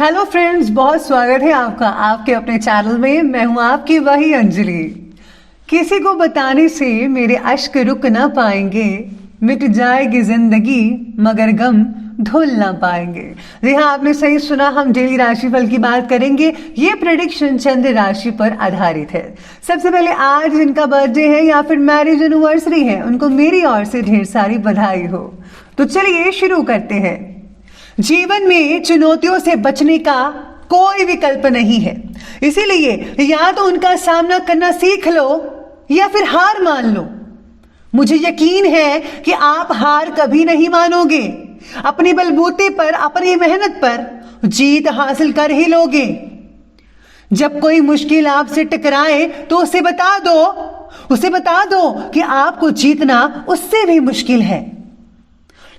Hello friends, बहुत स्वागत है आपका आपके अपने चैनल में। मैं हूं आपकी वही अंजलि। किसी को बताने से मेरे अश्क रुक ना पाएंगे, मिट जाएगी जिंदगी मगर गम धुल ना पाएंगे। जी हाँ, आपने सही सुना, हम डेली राशिफल की बात करेंगे। ये प्रेडिक्शन चंद्र राशि पर आधारित है। सबसे पहले आज जिनका बर्थडे है या फिर मैरिज एनिवर्सरी है, उनको मेरी ओर से ढेर सारी बधाई हो। तो चलिए शुरू करते हैं। जीवन में चुनौतियों से बचने का कोई विकल्प नहीं है, इसीलिए या तो उनका सामना करना सीख लो या फिर हार मान लो। मुझे यकीन है कि आप हार कभी नहीं मानोगे। अपने बलबूते पर, अपनी मेहनत पर जीत हासिल कर ही लोगे। जब कोई मुश्किल आपसे टकराए तो उसे बता दो कि आपको जीतना उससे भी मुश्किल है।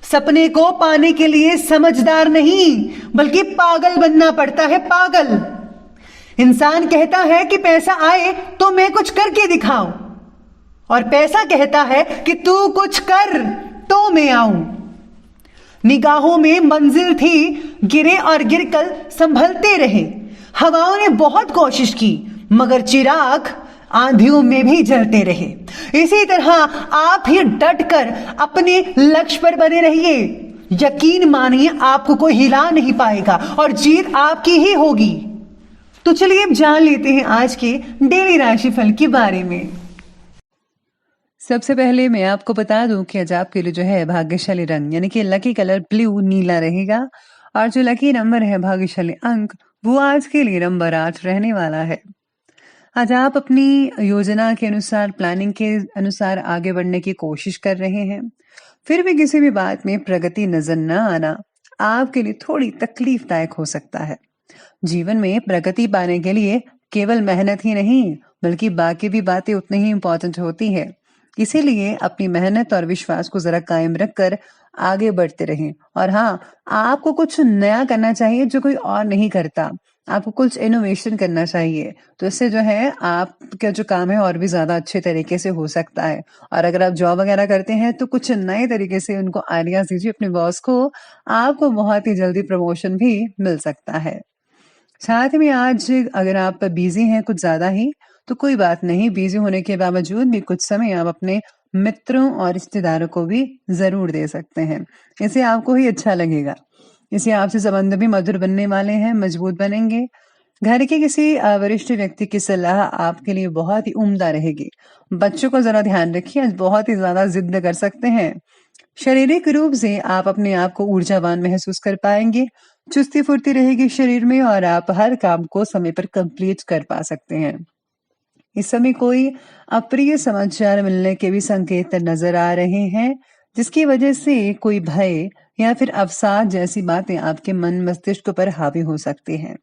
सपने को पाने के लिए समझदार नहीं बल्कि पागल बनना पड़ता है, पागल। इंसान कहता है कि पैसा आए तो मैं कुछ करके दिखाऊं, और पैसा कहता है कि तू कुछ कर तो मैं आऊं। निगाहों में मंजिल थी, गिरे और गिरकर संभलते रहे। हवाओं ने बहुत कोशिश की मगर चिराग आंधियों में भी जलते रहे। इसी तरह आप भी डटकर अपने लक्ष्य पर बने रहिए। यकीन मानिए, आपको कोई हिला नहीं पाएगा और जीत आपकी ही होगी। तो चलिए अब जान लेते हैं आज के डेली राशिफल के बारे में। सबसे पहले मैं आपको बता दूं कि आज आपके लिए जो है भाग्यशाली रंग यानी कि लकी कलर ब्लू नीला रहेगा, और जो लकी नंबर है, भाग्यशाली अंक, वो आज के लिए नंबर 8 रहने वाला है। आज आप अपनी योजना के अनुसार, प्लानिंग के अनुसार आगे बढ़ने की कोशिश कर रहे हैं, फिर भी किसी भी बात में प्रगति नजर न आना आपके लिए थोड़ी तकलीफदायक हो सकता है। जीवन में प्रगति पाने के लिए केवल मेहनत ही नहीं बल्कि बाकी भी बातें उतनी ही इम्पोर्टेंट होती है। इसीलिए अपनी मेहनत और विश्वास को जरा कायम रखकर आगे बढ़ते रहें। और हाँ, आपको कुछ नया करना चाहिए जो कोई और नहीं करता। आपको कुछ इनोवेशन करना चाहिए, तो इससे जो है आपका जो काम है और भी ज्यादा अच्छे तरीके से हो सकता है। और अगर आप जॉब वगैरह करते हैं तो कुछ नए तरीके से उनको आइडियाज दीजिए अपने बॉस को, आपको बहुत ही जल्दी प्रमोशन भी मिल सकता है। साथ में आज अगर आप बिजी हैं कुछ ज्यादा ही, तो कोई बात नहीं, बिजी होने के बावजूद भी कुछ समय आप अपने मित्रों और रिश्तेदारों को भी जरूर दे सकते हैं। इससे आपको ही अच्छा लगेगा। इससे आपसे संबंध भी मधुर बनने वाले हैं, मजबूत बनेंगे। घर के किसी वरिष्ठ व्यक्ति की सलाह आपके लिए बहुत ही उम्दा रहेगी। बच्चों को जरा ध्यान रखिए, आज बहुत ही ज्यादा जिद कर सकते हैं। शारीरिक रूप से आप अपने आप को ऊर्जावान महसूस कर पाएंगे, चुस्ती फुर्ती रहेगी शरीर में, और आप हर काम को समय पर कंप्लीट कर पा सकते हैं। इस समय कोई अप्रिय समाचार मिलने के भी संकेत नजर आ रहे हैं, जिसकी वजह से कोई भय या फिर अवसाद जैसी बातें आपके मन मस्तिष्क पर हावी हो सकती हैं।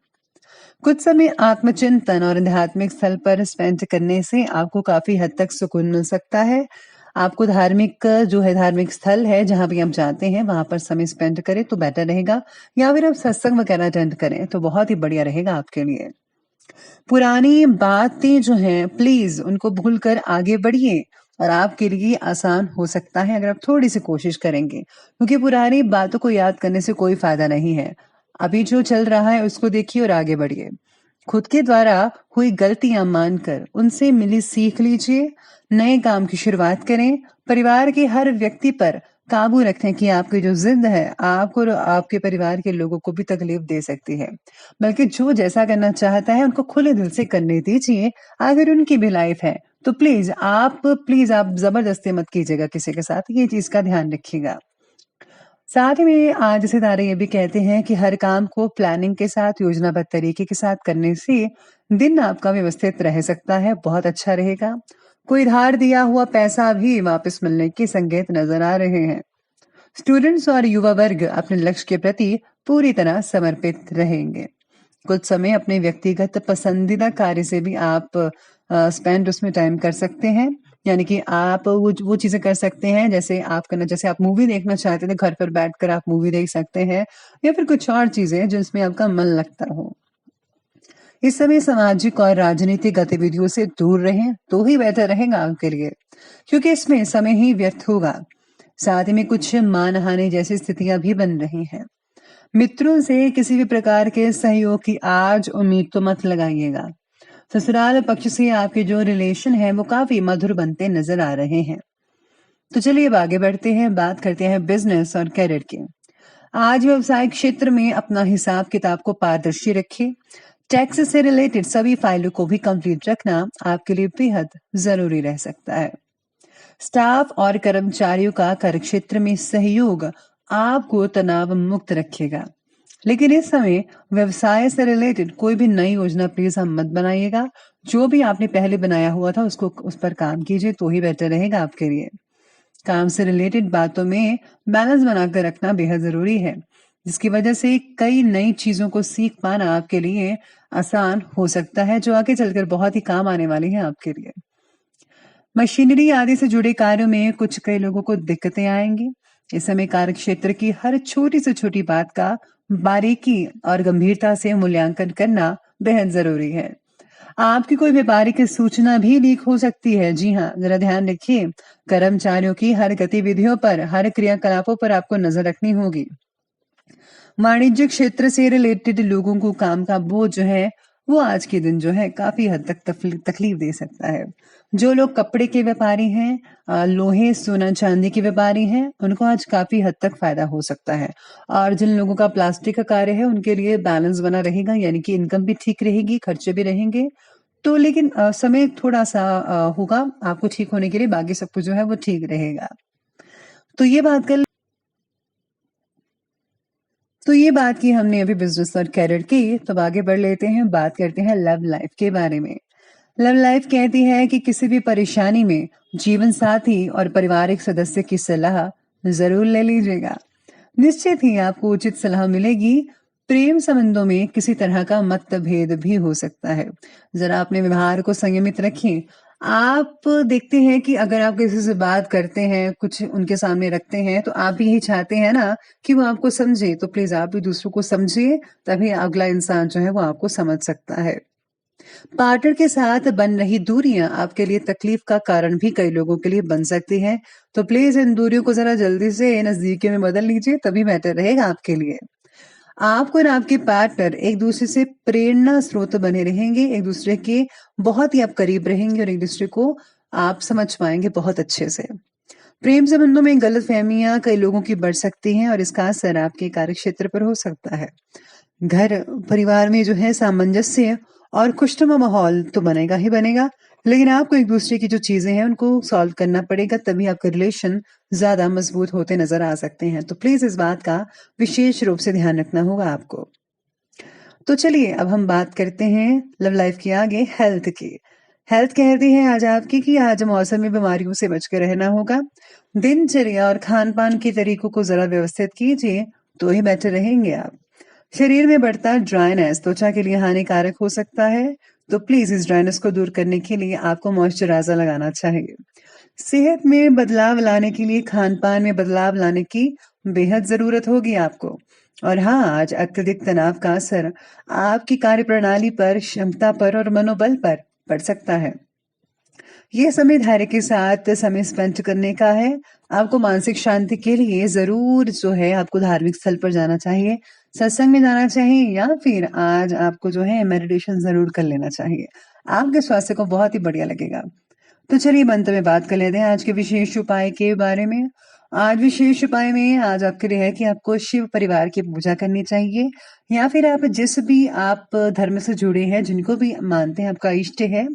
कुछ समय आत्मचिंतन और आध्यात्मिक स्थल पर स्पेंड करने से आपको काफी हद तक सुकून मिल सकता है। आपको धार्मिक स्थल है जहां भी आप जाते हैं वहां पर समय स्पेंड करें तो बेटर रहेगा, या फिर आप सत्संग वगैरह अटेंड करें तो बहुत ही बढ़िया रहेगा आपके लिए। पुरानी बातें जो हैं, प्लीज उनको भूलकर आगे बढ़िए, और आपके लिए आसान हो सकता है अगर आप थोड़ी सी कोशिश करेंगे, क्योंकि पुरानी बातों को याद करने से कोई फायदा नहीं है। अभी जो चल रहा है उसको देखिए और आगे बढ़िए। खुद के द्वारा हुई गलतियां मानकर उनसे मिली सीख लीजिए। नए काम की शुरुआत करें। परिवार के हर व्यक्ति पर काबू रखें कि आपकी जो जिद है आपको और आपके परिवार के लोगों को भी तकलीफ दे सकती है, बल्कि जो जैसा करना चाहता है उनको खुले दिल से करने दीजिए। अगर उनकी भी लाइफ है तो प्लीज आप जबरदस्ती मत कीजिएगा किसी के साथ, ये चीज का ध्यान रखिएगा। साथ ही में आज सितारे ये भी कहते हैं कि हर काम को प्लानिंग के साथ, योजनाबद्ध तरीके के साथ करने से दिन आपका व्यवस्थित रह सकता है, बहुत अच्छा रहेगा। कोई धार दिया हुआ पैसा भी वापस मिलने के संकेत नजर आ रहे हैं। स्टूडेंट्स और युवा वर्ग अपने लक्ष्य के प्रति पूरी तरह समर्पित रहेंगे। कुछ समय अपने व्यक्तिगत पसंदीदा कार्य से भी आप स्पेंड उसमें टाइम कर सकते हैं, यानी कि आप वो चीजें कर सकते हैं जैसे आप मूवी देखना चाहते थे, घर पर बैठकर आप मूवी देख सकते हैं, या फिर कुछ और चीजें जिसमें आपका मन लगता हो। इस समय सामाजिक और राजनीतिक गतिविधियों से दूर रहें तो ही बेहतर रहेगा आपके लिए, क्योंकि इसमें समय ही व्यर्थ होगा। साथ ही में कुछ मानहानि जैसी स्थितियां भी बन रही हैं। मित्रों से किसी भी प्रकार के सहयोग की आज उम्मीद तो मत लगाइएगा। ससुराल पक्ष से आपके जो रिलेशन है वो काफी मधुर बनते नजर आ रहे हैं। तो चलिए अब आगे बढ़ते हैं, बात करते हैं बिजनेस और कैरियर की। आज व्यवसायिक क्षेत्र में अपना हिसाब किताब को पारदर्शी रखिए। टैक्स से रिलेटेड सभी फाइलों को भी कंप्लीट रखना आपके लिए बेहद जरूरी रह सकता है। स्टाफ और कर्मचारियों का कार्यक्षेत्र में सहयोग आपको तनाव मुक्त रखेगा। लेकिन इस समय व्यवसाय से रिलेटेड कोई भी नई योजना प्लीज हम मत बनाइएगा। जो भी आपने पहले बनाया हुआ था उसको उस पर काम कीजिए तो ही बेटर रहेगा आपके लिए। काम से रिलेटेड बातों में बैलेंस बनाकर रखना बेहद जरूरी है, जिसकी वजह से कई नई चीजों को सीख पाना आपके लिए आसान हो सकता है, जो आगे चलकर बहुत ही काम आने वाली है आपके लिए। मशीनरी आदि से जुड़े कार्यों में कुछ कई लोगों को दिक्कतें आएंगी। इस समय कार्य क्षेत्र की हर छोटी से छोटी बात का बारीकी और गंभीरता से मूल्यांकन करना बेहद जरूरी है। आपकी कोई व्यापारिक सूचना भी लीक हो सकती है। जी हाँ, जरा ध्यान रखिए। कर्मचारियों की हर गतिविधियों पर, हर क्रियाकलापों पर आपको नजर रखनी होगी। वाणिज्य क्षेत्र से रिलेटेड लोगों को काम का बोझ जो है वो आज के दिन जो है काफी हद तक तकलीफ दे सकता है। जो लोग कपड़े के व्यापारी हैं, लोहे सोना चांदी के व्यापारी हैं, उनको आज काफी हद तक फायदा हो सकता है। और जिन लोगों का प्लास्टिक का कार्य है उनके लिए बैलेंस बना रहेगा, यानी कि इनकम भी ठीक रहेगी, खर्चे भी रहेंगे। तो लेकिन समय थोड़ा सा होगा आपको ठीक होने के लिए, बाकी सब कुछ जो है वो ठीक रहेगा। तो ये बात की हमने अभी बिजनेस और कैरियर की। तो आगे बढ़ लेते हैं, बात करते हैं लव लाइफ के बारे में। लव लाइफ कहती है कि किसी भी परेशानी में जीवन साथी और पारिवारिक सदस्य की सलाह जरूर ले लीजिएगा। निश्चित ही आपको उचित सलाह मिलेगी। प्रेम संबंधों में किसी तरह का मतभेद भी हो सकता है। जरा अपने व्यवहार को संयमित रखें। आप देखते हैं कि अगर आप किसी से बात करते हैं, कुछ उनके सामने रखते हैं, तो आप भी यही चाहते हैं ना कि वो आपको समझे। तो प्लीज आप भी दूसरों को समझिए, तभी अगला इंसान जो है वो आपको समझ सकता है। पार्टनर के साथ बन रही दूरियां आपके लिए तकलीफ का कारण भी कई लोगों के लिए बन सकती हैं। तो प्लीज इन दूरियों को जरा जल्दी से नजदीकियों में बदल लीजिए, तभी बेहतर रहेगा आपके लिए। आपको और आपके पार्टनर एक दूसरे से प्रेरणा स्रोत बने रहेंगे, एक दूसरे के बहुत ही आप करीब रहेंगे और एक दूसरे को आप समझ पाएंगे बहुत अच्छे से। प्रेम संबंधों में गलतफहमियां कई लोगों की बढ़ सकती हैं और इसका असर आपके कार्यक्षेत्र पर हो सकता है। घर परिवार में जो है सामंजस्य और खुशनुमा माहौल तो बनेगा ही बनेगा, लेकिन आपको एक दूसरे की जो चीजें हैं उनको सॉल्व करना पड़ेगा, तभी आपके रिलेशन ज्यादा मजबूत होते नजर आ सकते हैं। तो प्लीज इस बात का विशेष रूप से ध्यान रखना होगा आपको। तो चलिए अब हम बात करते हैं लव लाइफ की आगे हेल्थ की। हेल्थ कहती है आज आपकी कि आज मौसमी बीमारियों से बचकर रहना होगा। दिनचर्या और खान पान के तरीकों को जरा व्यवस्थित कीजिए तो ही बेटर रहेंगे आप। शरीर में बढ़ता ड्राइनेस त्वचा के लिए हानिकारक हो सकता है, तो प्लीज इस ड्राइनेस को दूर करने के लिए आपको मॉइस्चराइजर लगाना चाहिए। सेहत में बदलाव लाने के लिए खान पान में बदलाव लाने की बेहद जरूरत होगी आपको। और हाँ, आज अत्यधिक तनाव का असर आपकी कार्यप्रणाली पर, क्षमता पर और मनोबल पर पड़ सकता है। ये समय धैर्य के साथ समय स्पेंड करने का है। आपको मानसिक शांति के लिए जरूर जो है आपको धार्मिक स्थल पर जाना चाहिए, सत्संग में जाना चाहिए, या फिर आज आपको जो है मेडिटेशन जरूर कर लेना चाहिए। आपके स्वास्थ्य को बहुत ही बढ़िया लगेगा। तो चलिए अंत में बात कर लेते हैं आज के विशेष उपाय के बारे में। आज विशेष उपाय में आज आपके लिए है कि आपको शिव परिवार की पूजा करनी चाहिए, या फिर आप जिस भी आप धर्म से जुड़े हैं, जिनको भी मानते हैं आपका इष्ट है,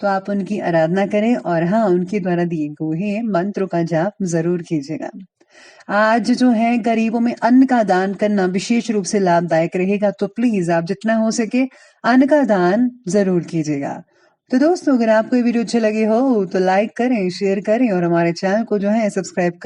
तो आप उनकी आराधना करें और हाँ, उनके द्वारा दिए हुए मंत्रों का जाप जरूर कीजिएगा। आज जो है गरीबों में अन्न का दान करना विशेष रूप से लाभदायक रहेगा, तो प्लीज आप जितना हो सके अन्न का दान जरूर कीजिएगा। तो दोस्तों, अगर आपको ये वीडियो अच्छे लगे हो तो लाइक करें, शेयर करें और हमारे चैनल को जो है सब्सक्राइब करें।